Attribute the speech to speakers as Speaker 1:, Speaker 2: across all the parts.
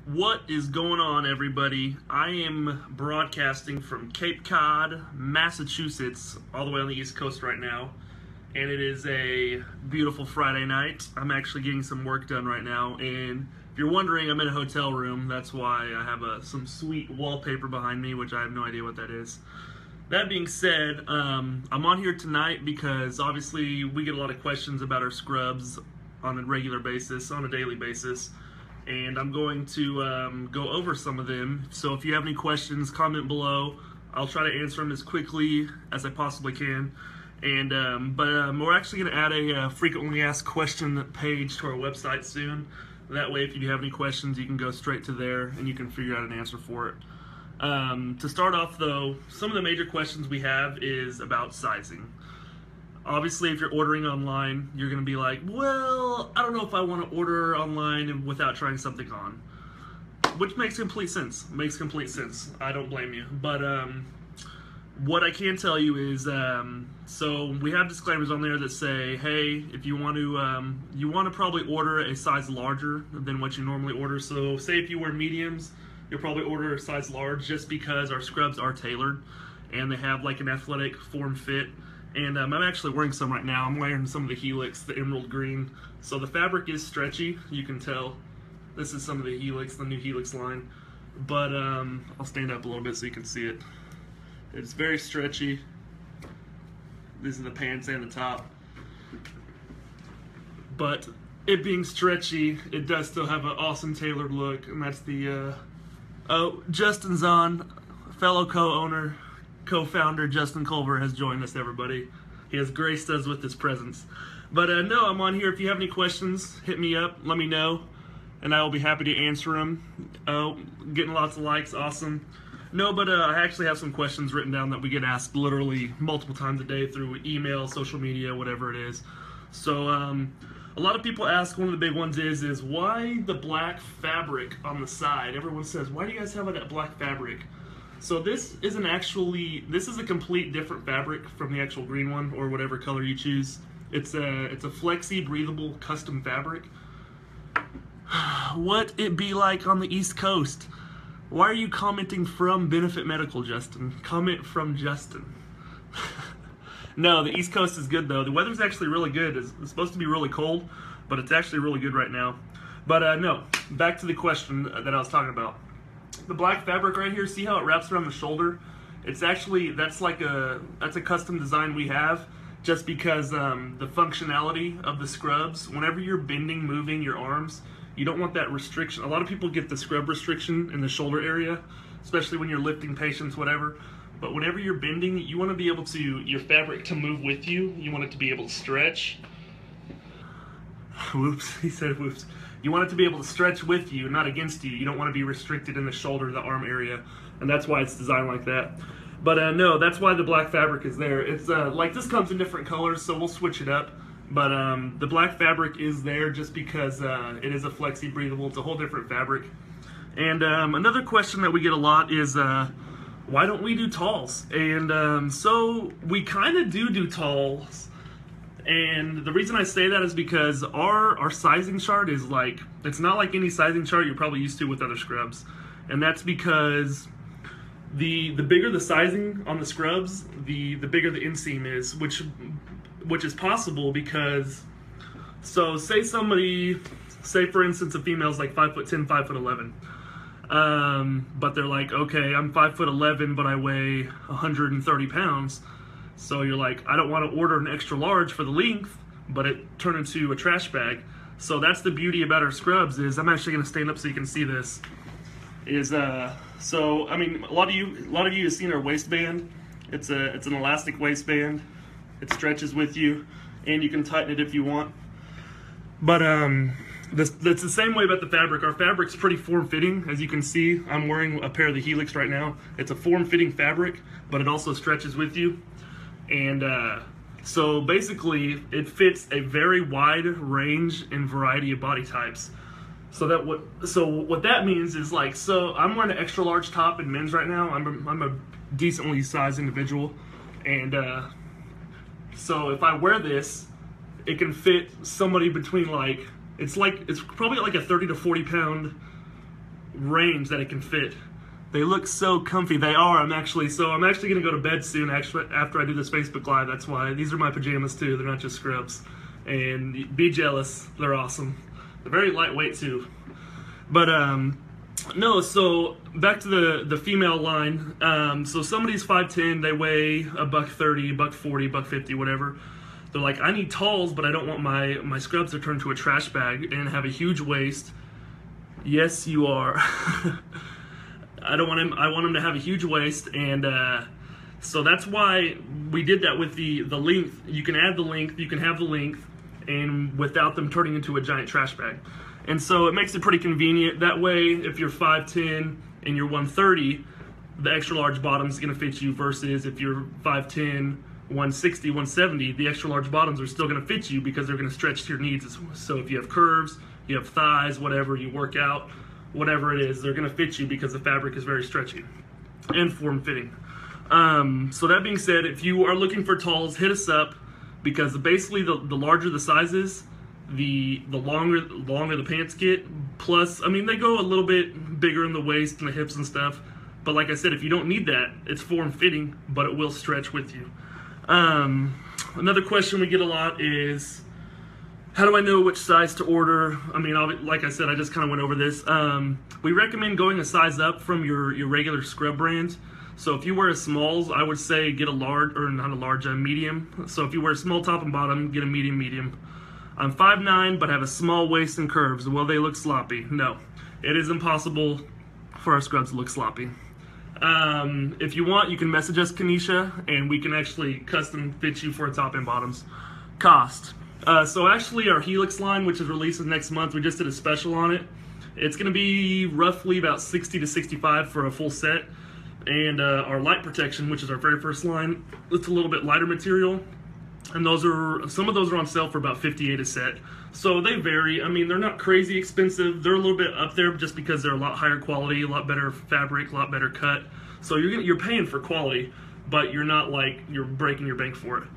Speaker 1: What is going on, everybody? I am broadcasting from Cape Cod, Massachusetts, all the way on the East Coast right now, and it is a beautiful Friday night. I'm actually getting some work done right now, and if you're wondering, I'm in a hotel room. That's why I have some sweet wallpaper behind me, which I have no idea what that is. That being said, I'm on here tonight because obviously we get a lot of questions about our scrubs on a regular basis, on a daily basis. And I'm going to go over some of them. So if you have any questions, comment below. I'll try to answer them as quickly as I possibly can. And we're actually going to add a frequently asked question page to our website soon. That way, if you have any questions, you can go straight to there and you can figure out an answer for it. To start off, though, some of the major questions we have is about sizing. Obviously, if you're ordering online, you're going to be like, well, I don't know if I want to order online without trying something on. Which makes complete sense. Makes complete sense. I don't blame you. But what I can tell you is, so we have disclaimers on there that say, hey, if you want to probably order a size larger than what you normally order. So say if you wear mediums, you'll probably order a size large just because our scrubs are tailored and they have like an athletic form fit. And I'm actually wearing some right now. I'm wearing some of the Helix, the emerald green. So the fabric is stretchy, you can tell. This is some of the Helix, the new Helix line. But I'll stand up a little bit so you can see it. It's very stretchy. These are the pants and the top. But it being stretchy, it does still have an awesome tailored look. And that's the, oh, Justin's on, fellow co-owner. Co-founder Justin Culver has joined us, everybody. He has graced us with his presence. But no, I'm on here. If you have any questions, hit me up, let me know, and I will be happy to answer them. Oh, getting lots of likes, awesome. No, but I actually have some questions written down that we get asked literally multiple times a day through email, social media, whatever it is. So a lot of people ask, one of the big ones is why the black fabric on the side? Everyone says, why do you guys have that black fabric? So this is a complete different fabric from the actual green one or whatever color you choose. It's a flexi breathable custom fabric. What it be like on the East Coast? Why are you commenting from Benefit Medical, Justin? Comment from Justin. No, the East Coast is good though. The weather's actually really good. It's supposed to be really cold, but it's actually really good right now. But no, back to the question that I was talking about. The black fabric right here, see how it wraps around the shoulder? It's actually, that's a custom design we have just because the functionality of the scrubs, whenever you're bending, moving your arms, you don't want that restriction. A lot of people get the scrub restriction in the shoulder area, especially when you're lifting patients, whatever. But whenever you're bending, you want to be able to, your fabric to move with you. You want it to be able to stretch. Whoops, he said whoops. You want it to be able to stretch with you, not against you. You don't want to be restricted in the shoulder, the arm area, and that's why it's designed like that. But no, that's why the black fabric is there. It's like this comes in different colors, so we'll switch it up. But the black fabric is there just because it is a flexi breathable. It's a whole different fabric. And another question that we get a lot is why don't we do talls? And so we kind of do talls. And the reason I say that is because our sizing chart is like, it's not like any sizing chart you're probably used to with other scrubs. And that's because the bigger the sizing on the scrubs, the bigger the inseam is, which is possible because, so say for instance a female's like 5'10", 5'11", but they're like, okay, I'm 5'11", but I weigh 130 pounds. So you're like, I don't want to order an extra large for the length, but it turned into a trash bag. So that's the beauty about our scrubs is, I'm actually going to stand up so you can see this. So I mean, a lot of you have seen our waistband. It's an elastic waistband. It stretches with you, and you can tighten it if you want. But that's the same way about the fabric. Our fabric's pretty form-fitting, as you can see. I'm wearing a pair of the Helix right now. It's a form-fitting fabric, but it also stretches with you. And so basically it fits a very wide range and variety of body types. So what that means is like, so I'm wearing an extra large top in men's right now. I'm a decently sized individual, and so if I wear this, it can fit somebody between like, it's probably like a 30 to 40 pound range that it can fit. They look so comfy. They are. I'm actually gonna go to bed soon. Actually, after I do this Facebook Live, that's why these are my pajamas too. They're not just scrubs. And be jealous. They're awesome. They're very lightweight too. But no. So back to the female line. So somebody's 5'10", they weigh $130, $140, $150, whatever. They're like, I need talls, but I don't want my scrubs to turn to a trash bag and have a huge waist. Yes, you are. I want him to have a huge waist, and so that's why we did that with the length. You can add the length, you can have the length, and without them turning into a giant trash bag. And so it makes it pretty convenient. That way, if you're 5'10" and you're 130, the extra large bottom is going to fit you, versus if you're 5'10", 160, 170, the extra large bottoms are still going to fit you because they're going to stretch to your needs. So if you have curves, you have thighs, whatever, you work out, whatever it is, they're going to fit you because the fabric is very stretchy and form-fitting. So that being said, if you are looking for talls, hit us up, because basically the larger the sizes, the longer the pants get. Plus, I mean, they go a little bit bigger in the waist and the hips and stuff. But like I said, if you don't need that, it's form-fitting, but it will stretch with you. Another question we get a lot is, how do I know which size to order? I mean, like I said, I just kind of went over this. We recommend going a size up from your regular scrub brand. So if you wear a smalls, I would say get a large, or not a large, a medium. So if you wear a small top and bottom, get a medium. I'm 5'9", but have a small waist and curves. Will they look sloppy? No. It is impossible for our scrubs to look sloppy. If you want, you can message us, Kanisha, and we can actually custom fit you for a top and bottoms. Cost. So actually our Helix line, which is releasing next month, we just did a special on it. It's going to be roughly about $60 to $65 for a full set. And our light protection, which is our very first line, it's a little bit lighter material. And some of those are on sale for about $58 a set. So they vary. I mean, they're not crazy expensive. They're a little bit up there just because they're a lot higher quality, a lot better fabric, a lot better cut. So you're paying for quality, but you're not like you're breaking your bank for it.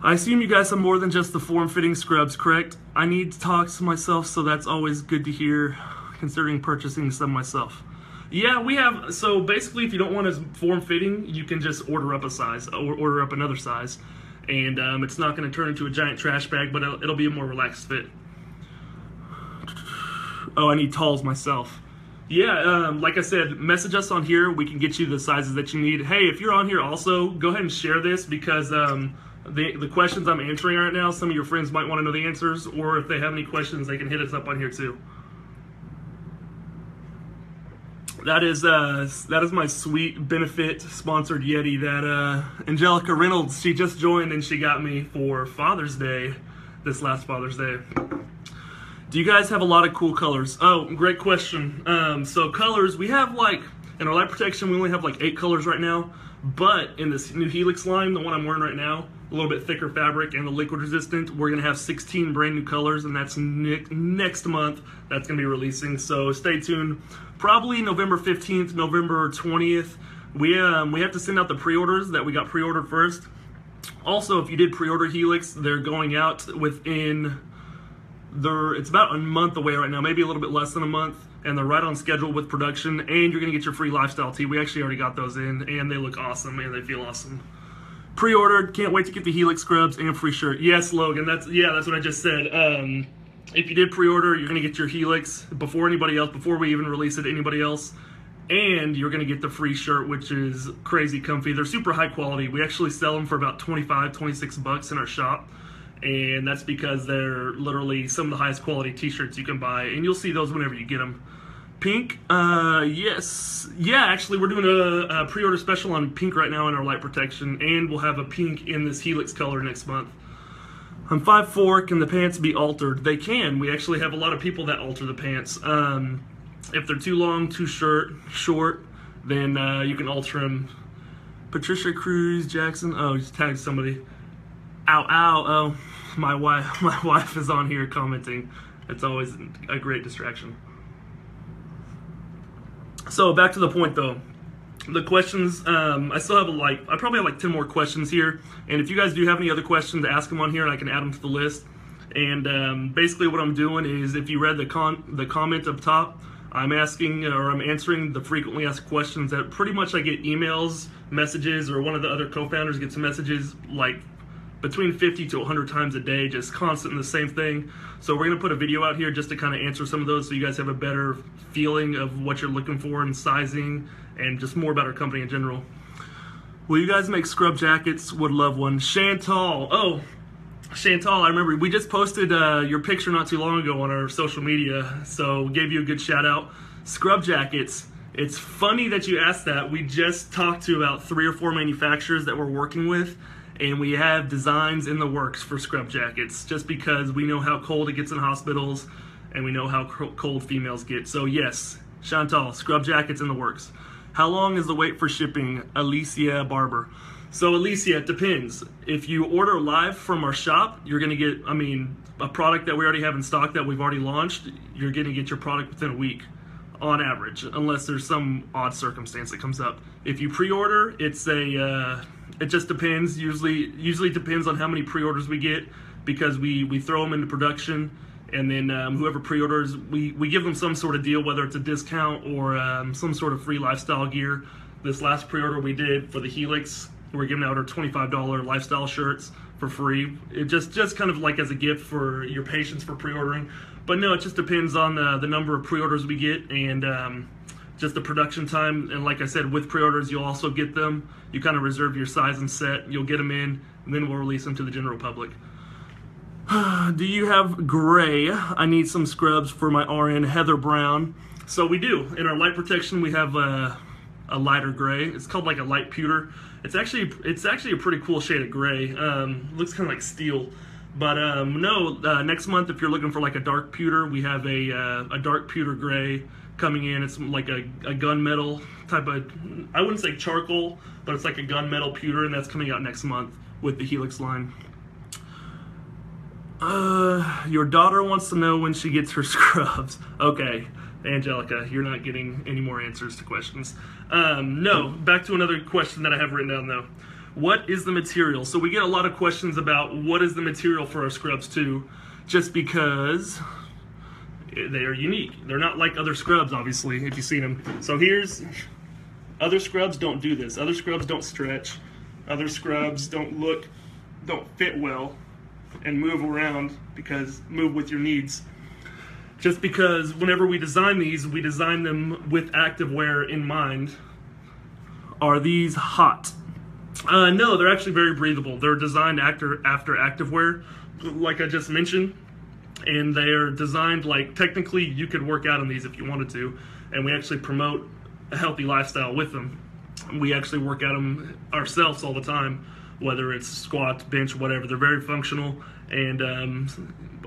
Speaker 1: I assume you guys have more than just the form-fitting scrubs, correct? I need to talk to myself, so that's always good to hear, considering purchasing some myself. Yeah, we have, so basically if you don't want as form-fitting, you can just order up a size, or order up another size. And it's not going to turn into a giant trash bag, but it'll be a more relaxed fit. Oh, I need talls myself. Yeah, like I said, message us on here. We can get you the sizes that you need. Hey, if you're on here also, go ahead and share this, because the questions I'm answering right now, some of your friends might want to know the answers, or if they have any questions, they can hit us up on here too. That is my sweet benefit sponsored Yeti that Angelica Reynolds, she just joined and she got me for Father's Day, this last Father's Day. Do you guys have a lot of cool colors? Oh, great question. So colors, we have like, in our light protection, we only have like 8 colors right now, but in this new Helix line, the one I'm wearing right now, a little bit thicker fabric and the liquid resistant, we're gonna have 16 brand new colors, and that's next month that's gonna be releasing, so stay tuned. Probably November 15th, November 20th. We have to send out the pre-orders that we got pre-ordered first. Also, if you did pre-order Helix, they're going out within, it's about a month away right now, maybe a little bit less than a month, and they're right on schedule with production, and you're gonna get your free lifestyle tee. We actually already got those in, and they look awesome, and they feel awesome. Pre-ordered, can't wait to get the Helix scrubs and free shirt. Yes, Logan, that's what I just said. If you did pre-order, you're gonna get your Helix before anybody else, before we even release it to anybody else, and you're gonna get the free shirt, which is crazy comfy. They're super high quality. We actually sell them for about 25, 26 bucks in our shop, and that's because they're literally some of the highest quality t-shirts you can buy, and you'll see those whenever you get them. Pink, yes. Yeah, actually we're doing a pre-order special on pink right now in our light protection, and we'll have a pink in this Helix color next month. I'm 5'4", can the pants be altered? They can. We actually have a lot of people that alter the pants. If they're too long, too short, then you can alter them. Patricia Cruz Jackson, oh, just tagged somebody. Ow, ow, oh, my wife is on here commenting. It's always a great distraction. So back to the point though. The questions, I probably have like 10 more questions here, and if you guys do have any other questions, ask them on here and I can add them to the list. And basically what I'm doing is, if you read the comment up top, I'm answering the frequently asked questions that pretty much I get emails, messages, or one of the other co-founders gets messages like between 50 to 100 times a day, just constant the same thing. So we're gonna put a video out here just to kind of answer some of those so you guys have a better feeling of what you're looking for in sizing and just more about our company in general. Will you guys make scrub jackets? Would love one. Chantal, I remember we just posted your picture not too long ago on our social media, so gave you a good shout out. Scrub jackets, it's funny that you asked that. We just talked to about 3 or 4 manufacturers that we're working with, and we have designs in the works for scrub jackets just because we know how cold it gets in hospitals and we know how cold females get. So yes, Chantal, scrub jackets in the works. How long is the wait for shipping? Alicia Barber. So Alicia, it depends. If you order live from our shop, you're gonna get, a product that we already have in stock that we've already launched, you're gonna get your product within a week on average, unless there's some odd circumstance that comes up. If you pre-order, it just depends. Usually depends on how many pre-orders we get, because we throw them into production, and then whoever pre-orders, we give them some sort of deal, whether it's a discount or some sort of free lifestyle gear. This last pre-order we did for the Helix, we're giving out our $25 lifestyle shirts for free. It just kind of like as a gift for your patients for pre-ordering. But no, it just depends on the number of pre-orders we get and just the production time. And like I said, with pre-orders, you'll also get them. You kind of reserve your size and set. You'll get them in, and then we'll release them to the general public. Do you have gray? I need some scrubs for my RN, Heather Brown. So we do. In our light protection, we have a lighter gray. It's called like a light pewter. It's actually a pretty cool shade of gray. Looks kind of like steel. But next month, if you're looking for like a dark pewter, we have a dark pewter gray coming in. It's like a gunmetal type of, I wouldn't say charcoal, but it's like a gunmetal pewter, and that's coming out next month with the Helix line. Your daughter wants to know when she gets her scrubs. Okay, Angelica, you're not getting any more answers to questions. No, back to another question that I have written down though. What is the material? So we get a lot of questions about what is the material for our scrubs too, just because they are unique. They're not like other scrubs, obviously, if you've seen them. So other scrubs don't do this. Other scrubs don't stretch. Other scrubs don't fit well and move around, move with your needs. Just because whenever we design these, we design them with activewear in mind. Are these hot? No, they're actually very breathable. They're designed after activewear, like I just mentioned, and they are designed like technically you could work out in these if you wanted to, and we actually promote a healthy lifestyle with them. We actually work at them ourselves all the time, whether it's squat, bench, whatever. They're very functional, and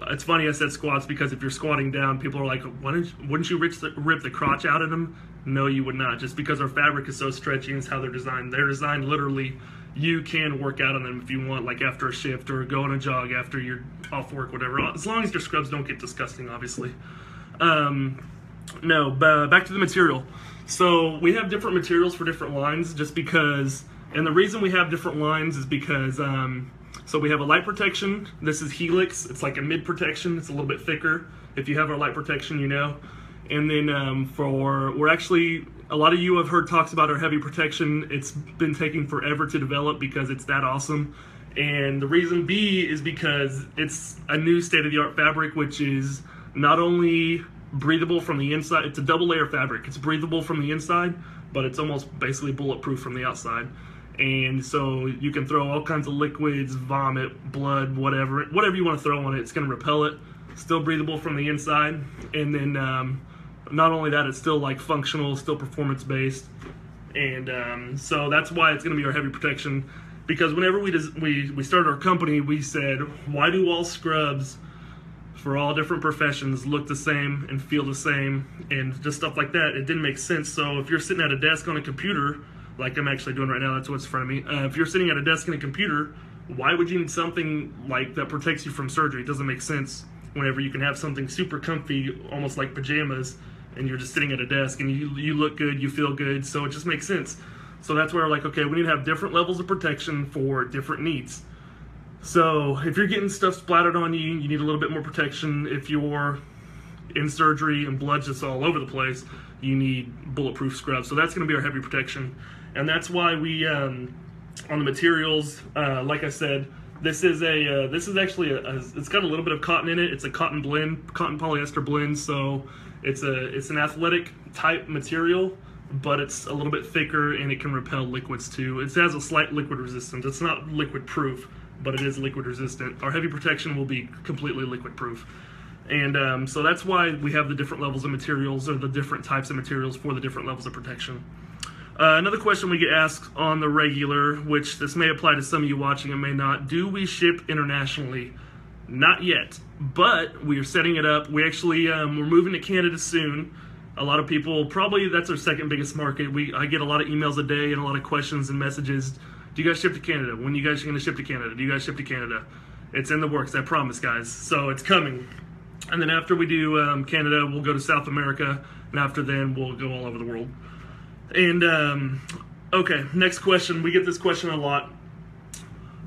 Speaker 1: it's funny I said squats because if you're squatting down, people are like, wouldn't you rip the crotch out of them? No, you would not, just because our fabric is so stretchy and it's how they're designed. They're designed literally, you can work out on them if you want, like after a shift or go on a jog after you're off work, whatever, as long as your scrubs don't get disgusting, obviously. No, back to the material. So we have different materials for different lines just because, and the reason we have different lines is because, so we have a light protection. This is Helix. It's like a mid protection. It's a little bit thicker. If you have our light protection, you know. And then a lot of you have heard talks about our heavy protection. It's been taking forever to develop because it's that awesome. And the reason B is because it's a new state-of-the-art fabric, which is not only breathable from the inside, it's a double layer fabric. It's breathable from the inside, but it's almost basically bulletproof from the outside. And so you can throw all kinds of liquids, vomit, blood, whatever you want to throw on it, it's going to repel it. Still breathable from the inside. And then not only that, it's still like functional, still performance based. And so that's why it's going to be our heavy protection. Because whenever we started our company, we said, why do all scrubs for all different professions look the same and feel the same and just stuff like that? It didn't make sense. So if you're sitting at a desk on a computer, like I'm actually doing right now, that's what's in front of me. If you're sitting at a desk and a computer, why would you need something like that protects you from surgery? It doesn't make sense whenever you can have something super comfy, almost like pajamas, and you're just sitting at a desk and you look good, you feel good, so it just makes sense. So that's where we're like, okay, we need to have different levels of protection for different needs. So if you're getting stuff splattered on you, you need a little bit more protection. If in surgery and blood just all over the place, you need bulletproof scrubs. So that's going to be our heavy protection. And that's why we, on the materials, like I said, this is actually it's got a little bit of cotton in it. It's a cotton blend, cotton polyester blend. So it's an athletic type material, but it's a little bit thicker and it can repel liquids too. It has a slight liquid resistance. It's not liquid proof, but it is liquid resistant. Our heavy protection will be completely liquid proof. And so that's why we have the different levels of materials, or the different types of materials for the different levels of protection. Another question we get asked on the regular, which this may apply to some of you watching and may not: do we ship internationally? Not yet, but we are setting it up. We actually, we're moving to Canada soon. A lot of people, probably that's our second biggest market. I get a lot of emails a day and a lot of questions and messages. Do you guys ship to Canada? When are you guys going to ship to Canada? Do you guys ship to Canada? It's in the works, I promise, guys. So it's coming. And then after we do Canada, we'll go to South America. And after then, we'll go all over the world. And, okay, next question. We get this question a lot.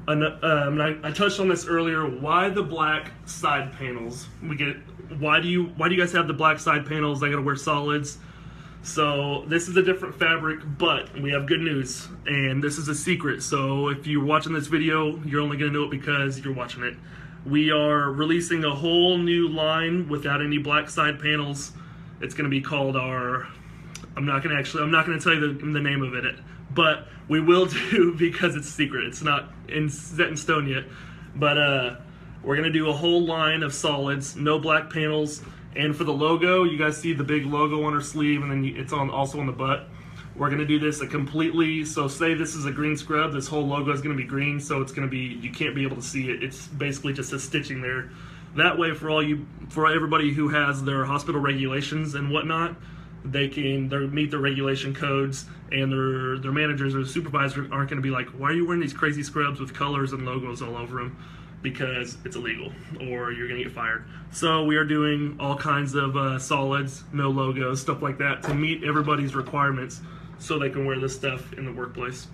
Speaker 1: I touched on this earlier. Why the black side panels? Why do you guys have the black side panels? I gotta wear solids. So this is a different fabric, but we have good news, and this is a secret. So if you're watching this video, you're only gonna know it because you're watching it. We are releasing a whole new line without any black side panels. It's gonna be called our, I'm not gonna tell you the name of it, but we will do, because it's secret. It's not set in stone yet. But we're gonna do a whole line of solids, no black panels. And for the logo, you guys see the big logo on her sleeve, and then it's also on the butt. We're gonna do this so say this is a green scrub, this whole logo is gonna be green, so it's gonna be, you can't be able to see it. It's basically just a stitching there. That way, for everybody who has their hospital regulations and whatnot, they meet the regulation codes, and their managers or supervisors aren't going to be like, why are you wearing these crazy scrubs with colors and logos all over them? Because it's illegal, or you're going to get fired. So we are doing all kinds of solids, no logos, stuff like that, to meet everybody's requirements so they can wear this stuff in the workplace.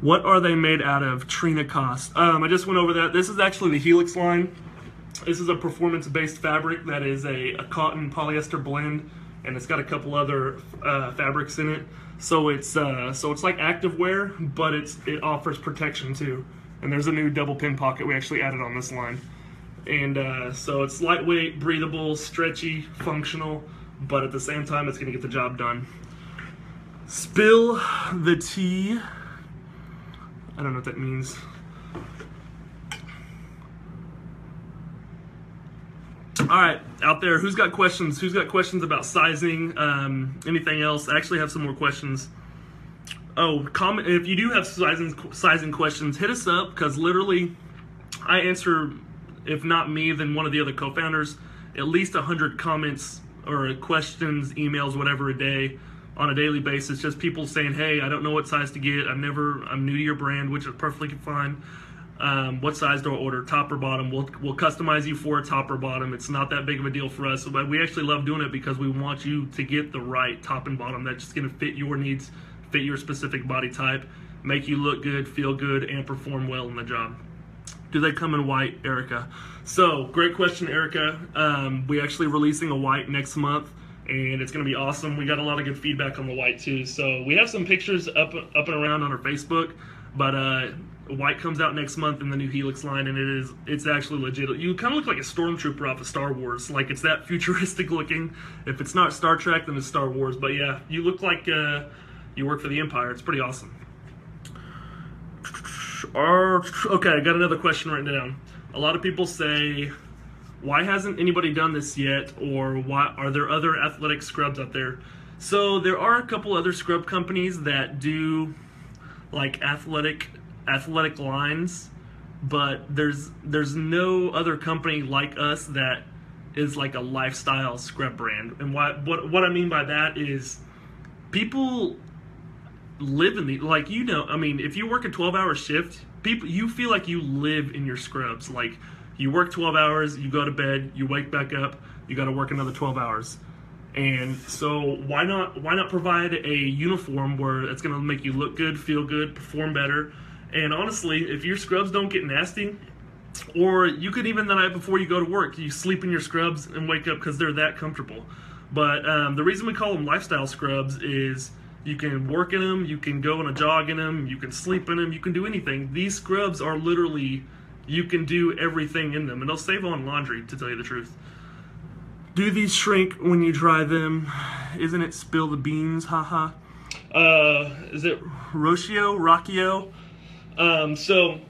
Speaker 1: What are they made out of? Trina Cost. I just went over that. This is actually the Helix line. This is a performance-based fabric that is a cotton polyester blend, and it's got a couple other fabrics in it. So it's like activewear, but it offers protection too. And there's a new double pin pocket we actually added on this line. And so it's lightweight, breathable, stretchy, functional, but at the same time it's gonna get the job done. Spill the tea. I don't know what that means. All right, out there, who's got questions? Who's got questions about sizing? Anything else? I actually have some more questions. Oh, comment if you do have sizing questions. Hit us up, because literally, I answer, if not me, then one of the other co-founders, at least 100 comments or questions, emails, whatever, a day, on a daily basis. Just people saying, "Hey, I don't know what size to get. I'm new to your brand," which is perfectly fine. What size do I order, top or bottom? We'll customize you for a top or bottom. It's not that big of a deal for us, but we actually love doing it because we want you to get the right top and bottom that's just going to fit your needs, fit your specific body type, make you look good, feel good, and perform well in the job. Do they come in white, Erica? So, great question, Erica. We're actually releasing a white next month, and it's going to be awesome. We got a lot of good feedback on the white too. So we have some pictures up and around on our Facebook, but white comes out next month in the new Helix line, and it's actually legit. You kind of look like a stormtrooper off of Star Wars. Like, it's that futuristic looking. If it's not Star Trek, then it's Star Wars. But yeah, you look like you work for the Empire. It's pretty awesome. Okay, I got another question written down. A lot of people say, why hasn't anybody done this yet? Or why are there other athletic scrubs out there? So there are a couple other scrub companies that do like athletic lines, but there's no other company like us that is like a lifestyle scrub brand. And what I mean by that is, people live in the, like, you know, I mean, if you work a 12-hour shift, you feel like you live in your scrubs. Like, you work 12 hours, you go to bed, you wake back up, you got to work another 12 hours. And so why not provide a uniform where it's going to make you look good, feel good, perform better? And honestly, if your scrubs don't get nasty, Or you could even the night before you go to work, you sleep in your scrubs and wake up because they're that comfortable. But the reason we call them lifestyle scrubs is you can work in them, you can go on a jog in them, you can sleep in them, you can do anything. These scrubs are literally, you can do everything in them, and they'll save on laundry, to tell you the truth. Do these shrink when you dry them? Isn't it spill the beans? Haha. Is it Rockio? So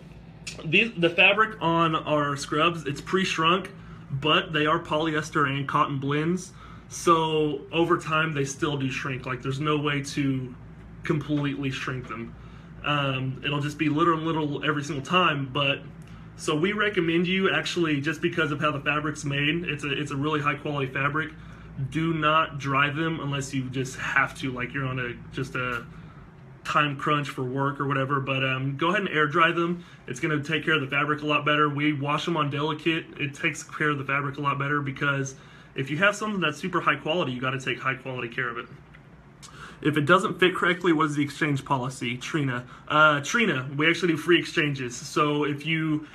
Speaker 1: the fabric on our scrubs, it's pre-shrunk, but they are polyester and cotton blends. So over time, they still do shrink. Like, there's no way to completely shrink them. It'll just be little every single time. But so we recommend you, actually, just because of how the fabric's made, it's a really high quality fabric. Do not dry them unless you just have to, like you're on a time crunch for work or whatever. But go ahead and air dry them. It's going to take care of the fabric a lot better. We wash them on delicate. It takes care of the fabric a lot better, because if you have something that's super high quality, you got to take high quality care of it. If it doesn't fit correctly, what is the exchange policy? Trina, we actually do free exchanges. So if you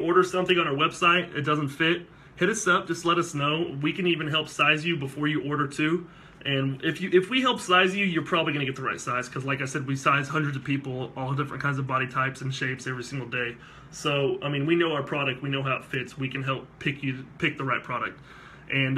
Speaker 1: order something on our website, it doesn't fit, hit us up, just let us know. We can even help size you before you order too. And if we help size you, you're probably gonna get the right size, because like I said, we size hundreds of people, all different kinds of body types and shapes every single day. So I mean, we know our product, we know how it fits. We can help pick the right product. And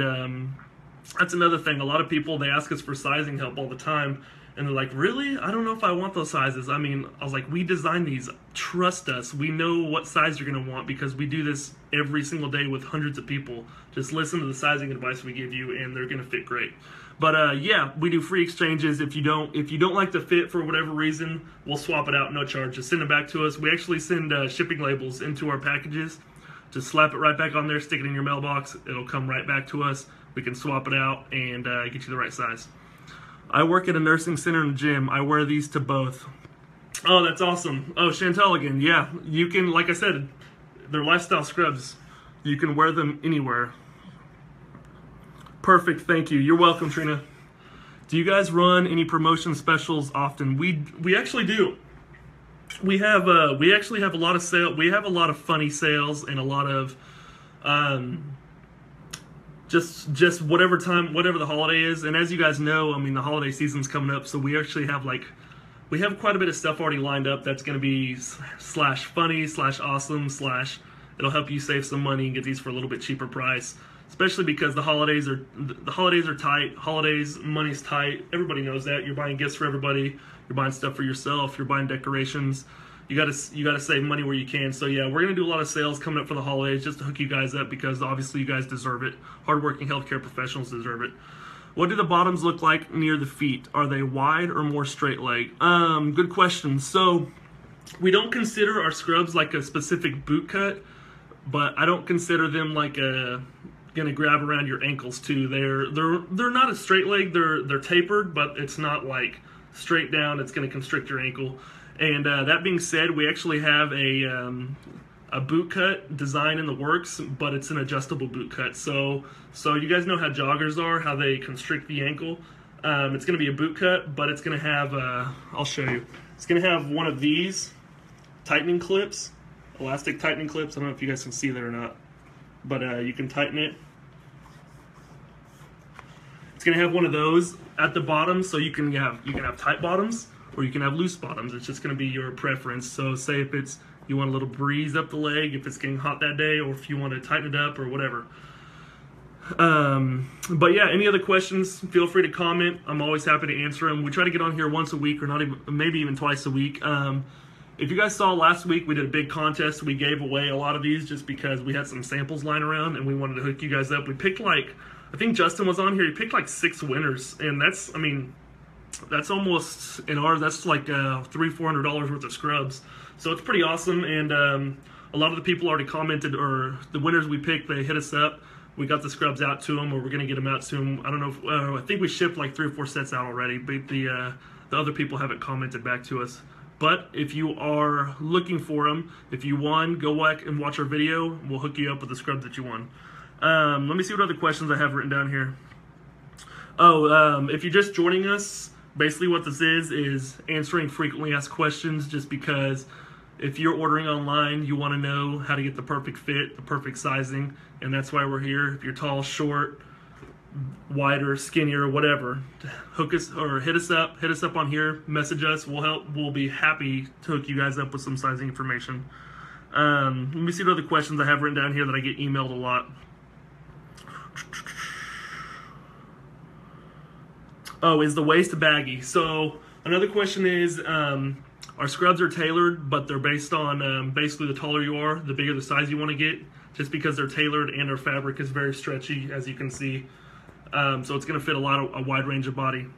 Speaker 1: that's another thing. A lot of people, they ask us for sizing help all the time, and they're like, really? I don't know if I want those sizes. I mean, I was like, we design these. Trust us. We know what size you're going to want, because we do this every single day with hundreds of people. Just listen to the sizing advice we give you, and they're going to fit great. But yeah, we do free exchanges. If you don't like the fit for whatever reason, we'll swap it out, no charge. Just send it back to us. We actually send shipping labels into our packages. Just slap it right back on there, stick it in your mailbox. It'll come right back to us. We can swap it out and get you the right size. I work at a nursing center and gym. I wear these to both. Oh, that's awesome. Oh, Chantel again. Yeah, you can, like I said, they're lifestyle scrubs. You can wear them anywhere. Perfect, thank you. You're welcome, Trina. Do you guys run any promotion specials often? We actually do. We actually have a lot of sale. We have a lot of funny sales and a lot of just whatever the holiday is. And as you guys know, I mean, the holiday season's coming up, so we actually have we have quite a bit of stuff already lined up that's going to be slash funny slash awesome slash it'll help you save some money and get these for a little bit cheaper price. Especially because the holidays are tight. Money's tight. Everybody knows that. You're buying gifts for everybody. You're buying stuff for yourself. You're buying decorations. You gotta save money where you can. So yeah, we're gonna do a lot of sales coming up for the holidays just to hook you guys up, because obviously you guys deserve it. Hardworking healthcare professionals deserve it. What do the bottoms look like near the feet? Are they wide or more straight leg? Good question. So we don't consider our scrubs like a specific boot cut, but I don't consider them like gonna grab around your ankles too. They're not a straight leg. They're tapered, but it's not like straight down. It's gonna constrict your ankle. And that being said, we actually have a boot cut design in the works, but it's an adjustable boot cut. So you guys know how joggers are, how they constrict the ankle. It's gonna be a boot cut, but it's gonna have I'll show you. It's gonna have one of these tightening clips, elastic tightening clips. I don't know if you guys can see that or not, but you can tighten it. It's gonna have one of those at the bottom, so you can have tight bottoms or you can have loose bottoms. It's just gonna be your preference. So say if you want a little breeze up the leg, if it's getting hot that day, or if you want to tighten it up or whatever. But yeah, any other questions, feel free to comment. I'm always happy to answer them. We try to get on here once a week, or maybe even twice a week. If you guys saw last week, we did a big contest. We gave away a lot of these just because we had some samples lying around and we wanted to hook you guys up. We picked I think Justin was on here. He picked 6 winners, and that's almost that's like $300-400 worth of scrubs. So it's pretty awesome. And a lot of the people already commented, or the winners we picked, they hit us up. We got the scrubs out to them, or we're gonna get them out to them. I don't know if, I think we shipped 3 or 4 sets out already, but the other people haven't commented back to us. But if you are looking for them, if you won, go back and watch our video. We'll hook you up with the scrubs that you won. Let me see what other questions I have written down here. If you're just joining us, basically what this is answering frequently asked questions, just because If you're ordering online, you want to know how to get the perfect fit, the perfect sizing, and that's why we're here. If you're tall, short, wider, skinnier, whatever, hook us or hit us up on here, message us. We'll be happy to hook you guys up with some sizing information. Let me see what other questions I have written down here that I get emailed a lot. Oh, is the waist baggy? So another question is, our scrubs are tailored, but they're based on basically the taller you are, the bigger the size you want to get, just because they're tailored and our fabric is very stretchy, as you can see. So it's going to fit a wide range of bodies.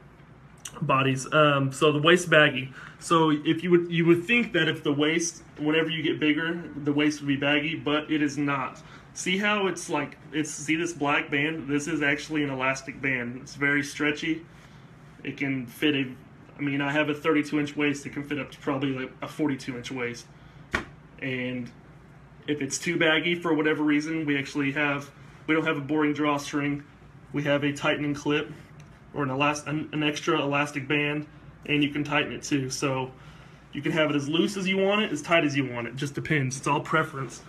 Speaker 1: So the waist baggy. So if you would think that if the waist, whenever you get bigger, the waist would be baggy, but it is not. See how see this black band? This is actually an elastic band. It's very stretchy. It can fit I have a 32-inch waist. It can fit up to probably like a 42-inch waist. And if it's too baggy for whatever reason, we don't have a boring drawstring. We have a tightening clip or an extra elastic band, and you can tighten it too. So you can have it as loose as you want it, as tight as you want it. Just depends. It's all preference.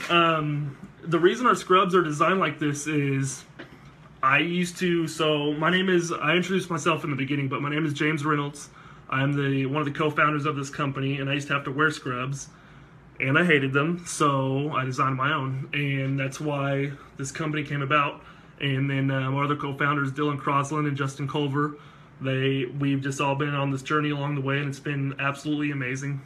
Speaker 1: The reason our scrubs are designed like this is I introduced myself in the beginning, but my name is James Reynolds. I'm one of the co-founders of this company, and I used to have to wear scrubs, and I hated them, so I designed my own, and that's why this company came about. And then our other co-founders, Dylan Crosland and Justin Culver, we've just all been on this journey along the way, and it's been absolutely amazing.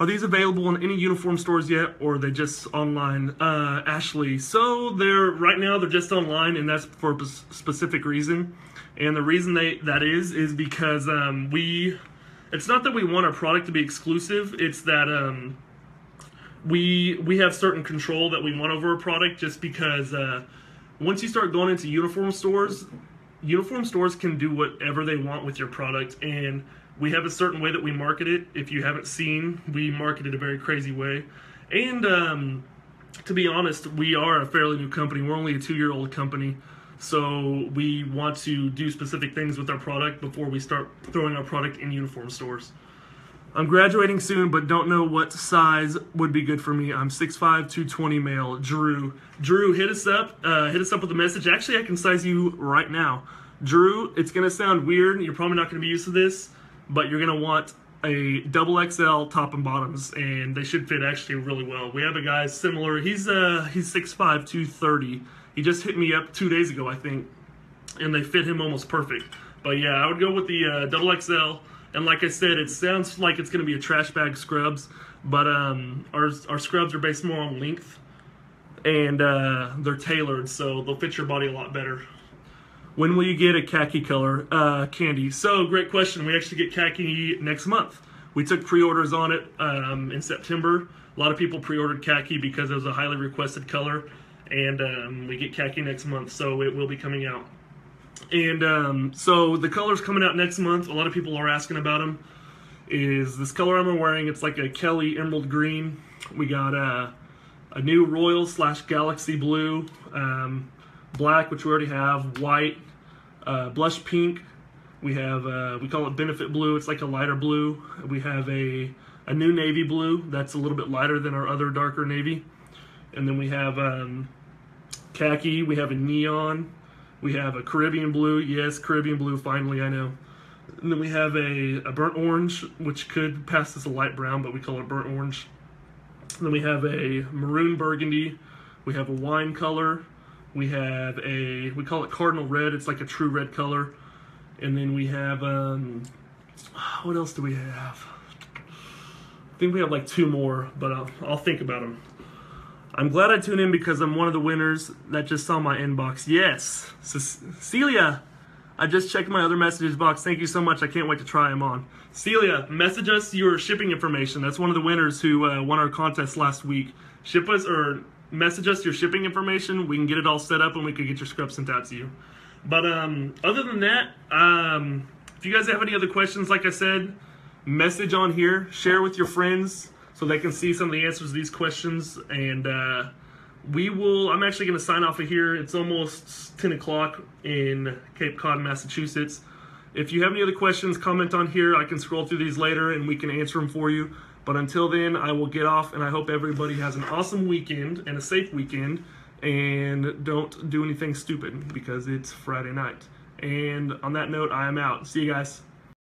Speaker 1: Are these available in any uniform stores yet, or are they just online? Ashley, so right now they're just online, and that's for a specific reason. And the reason that is because it's not that we want our product to be exclusive, it's that we have certain control that we want over a product, just because once you start going into uniform stores can do whatever they want with your product, and we have a certain way that we market it. If you haven't seen, we market it a very crazy way. And to be honest, we are a fairly new company. We're only a 2-year-old company. So we want to do specific things with our product before we start throwing our product in uniform stores. I'm graduating soon, but don't know what size would be good for me. I'm 6'5", 220 male. Drew, hit us up. Hit us up with a message. Actually, I can size you right now. Drew, it's going to sound weird. You're probably not going to be used to this, but you're going to want a XXL top and bottoms, and they should fit actually really well. We have a guy similar. He's 6'5", 230. He just hit me up 2 days ago, I think, and they fit him almost perfect. But yeah, I would go with the XXL. And like I said, it sounds like it's going to be a trash bag scrubs, but our scrubs are based more on length, and they're tailored, so they'll fit your body a lot better. When will you get a khaki color, Kandi? So, great question. We actually get khaki next month. We took pre-orders on it in September. A lot of people pre-ordered khaki because it was a highly requested color, and we get khaki next month, so it will be coming out. And so the color's coming out next month. A lot of people are asking about them. Is this color I'm wearing? It's like a Kelly emerald green. We got a new royal / galaxy blue, black, which we already have, white, blush pink. We have we call it benefit blue. It's like a lighter blue. We have a new navy blue that's a little bit lighter than our other darker navy. And then we have khaki. We have a neon. We have a Caribbean blue. Yes, Caribbean blue, finally, I know. And then we have a burnt orange, which could pass as a light brown, but we call it burnt orange. And then we have a maroon burgundy. We have a wine color. We have we call it cardinal red. It's like a true red color. And then we have, what else do we have? I think we have like 2 more, but I'll think about them. I'm glad I tuned in because I'm one of the winners that just saw my inbox. Yes, Celia, I just checked my other messages box. Thank you so much. I can't wait to try them on. Celia, message us your shipping information. That's one of the winners who won our contest last week. Ship us or message us your shipping information. We can get it all set up and we can get your scrub sent out to you. But other than that, if you guys have any other questions, like I said, message on here. Share with your friends, so they can see some of the answers to these questions, and I'm actually going to sign off of here. It's almost 10 o'clock in Cape Cod, Massachusetts. If you have any other questions, comment on here. I can scroll through these later, and we can answer them for you. But until then, I will get off, and I hope everybody has an awesome weekend and a safe weekend, and don't do anything stupid because it's Friday night. And on that note, I am out. See you guys.